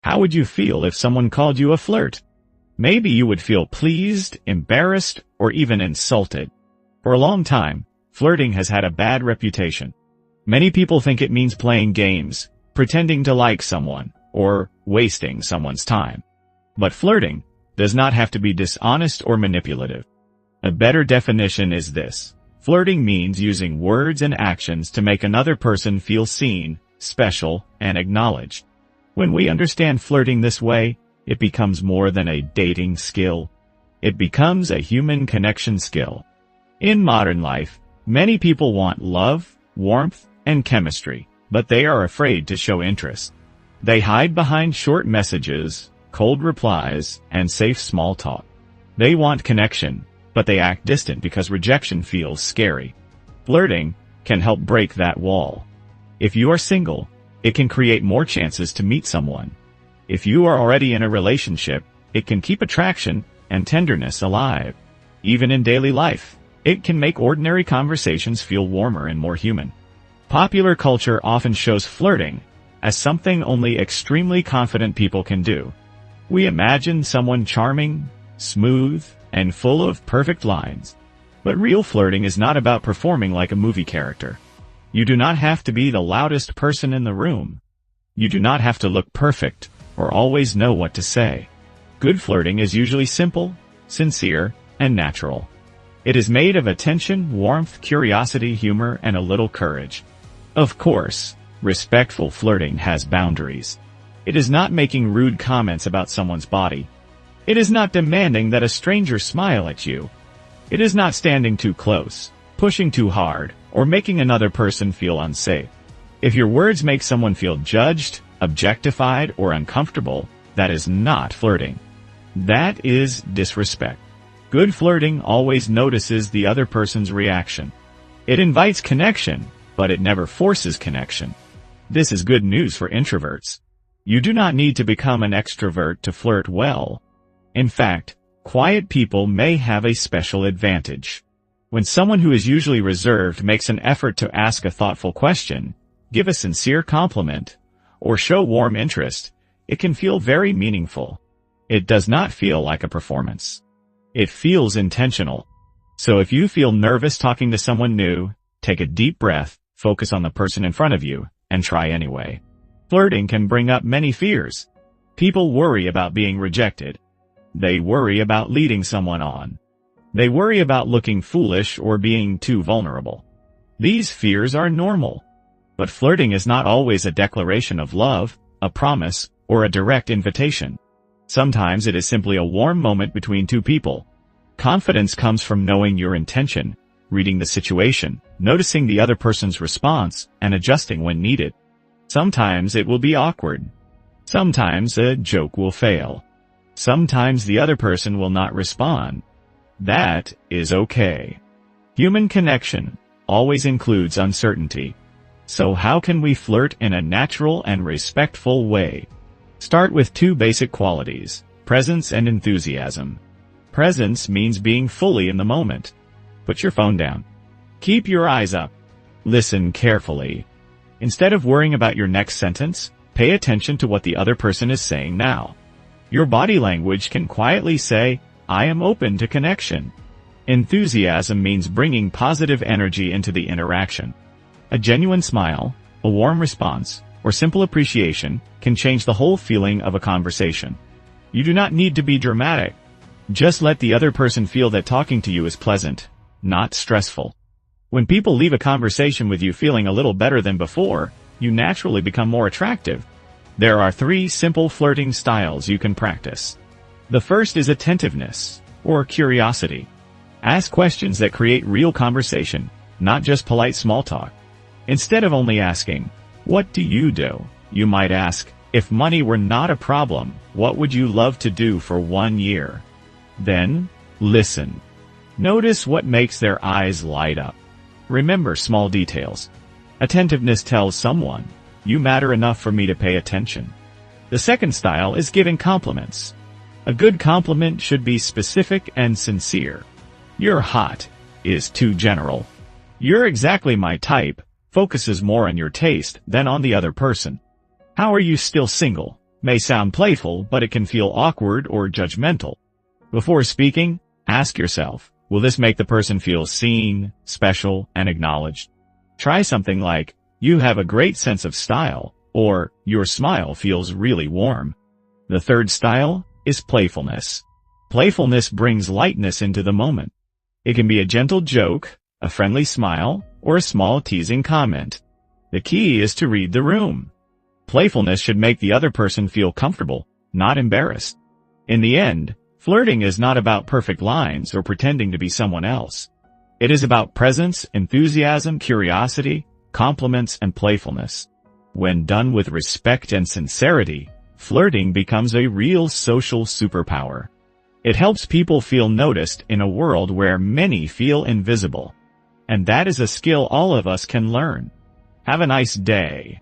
How would you feel if someone called you a flirt? Maybe you would feel pleased, embarrassed, or even insulted. For a long time, flirting has had a bad reputation. Many people think it means playing games, pretending to like someone, or wasting someone's time. But flirting does not have to be dishonest or manipulative. A better definition is this: flirting means using words and actions to make another person feel seen, special, and acknowledged. When we understand flirting this way, it becomes more than a dating skill. It becomes a human connection skill. In modern life, many people want love, warmth, and chemistry, but they are afraid to show interest. They hide behind short messages, cold replies, and safe small talk. They want connection, but they act distant because rejection feels scary. Flirting can help break that wall. If you are single, it can create more chances to meet someone. If you are already in a relationship, it can keep attraction and tenderness alive. Even in daily life, it can make ordinary conversations feel warmer and more human. Popular culture often shows flirting as something only extremely confident people can do. We imagine someone charming, smooth, and full of perfect lines. But real flirting is not about performing like a movie character. You do not have to be the loudest person in the room. You do not have to look perfect or always know what to say. Good flirting is usually simple, sincere, and natural. It is made of attention, warmth, curiosity, humor, and a little courage. Of course, respectful flirting has boundaries. It is not making rude comments about someone's body. It is not demanding that a stranger smile at you. It is not standing too close, pushing too hard, or making another person feel unsafe. If your words make someone feel judged, objectified, or uncomfortable, that is not flirting. That is disrespect. Good flirting always notices the other person's reaction. It invites connection, but it never forces connection. This is good news for introverts. You do not need to become an extrovert to flirt well. In fact, quiet people may have a special advantage. When someone who is usually reserved makes an effort to ask a thoughtful question, give a sincere compliment, or show warm interest, it can feel very meaningful. It does not feel like a performance. It feels intentional. So if you feel nervous talking to someone new, take a deep breath, focus on the person in front of you, and try anyway. Flirting can bring up many fears. People worry about being rejected. They worry about leading someone on. They worry about looking foolish or being too vulnerable. These fears are normal. But flirting is not always a declaration of love, a promise, or a direct invitation. Sometimes it is simply a warm moment between two people. Confidence comes from knowing your intention, reading the situation, noticing the other person's response, and adjusting when needed. Sometimes it will be awkward. Sometimes a joke will fail. Sometimes the other person will not respond. That is okay. Human connection always includes uncertainty. So how can we flirt in a natural and respectful way? Start with two basic qualities: presence and enthusiasm. Presence means being fully in the moment. Put your phone down. Keep your eyes up. Listen carefully. Instead of worrying about your next sentence, pay attention to what the other person is saying now. Your body language can quietly say, "I am open to connection." Enthusiasm means bringing positive energy into the interaction. A genuine smile, a warm response, or simple appreciation can change the whole feeling of a conversation. You do not need to be dramatic. Just let the other person feel that talking to you is pleasant, not stressful. When people leave a conversation with you feeling a little better than before, you naturally become more attractive. There are 3 simple flirting styles you can practice. The first is attentiveness, or curiosity. Ask questions that create real conversation, not just polite small talk. Instead of only asking, "What do?" you might ask, "If money were not a problem, what would you love to do for 1 year?" Then, listen. Notice what makes their eyes light up. Remember small details. Attentiveness tells someone, "You matter enough for me to pay attention." The second style is giving compliments. A good compliment should be specific and sincere. "You're hot" is too general. "You're exactly my type" focuses more on your taste than on the other person. "How are you still single?" may sound playful, but it can feel awkward or judgmental. Before speaking, ask yourself, will this make the person feel seen, special, and acknowledged? Try something like, you have a great sense of style, or your smile feels really warm. The third style is playfulness. Playfulness brings lightness into the moment. It can be a gentle joke, a friendly smile, or a small teasing comment. The key is to read the room. Playfulness should make the other person feel comfortable, not embarrassed. In the end, flirting is not about perfect lines or pretending to be someone else. It is about presence, enthusiasm, curiosity, compliments, and playfulness. When done with respect and sincerity, flirting becomes a real social superpower. It helps people feel noticed in a world where many feel invisible. And that is a skill all of us can learn. Have a nice day.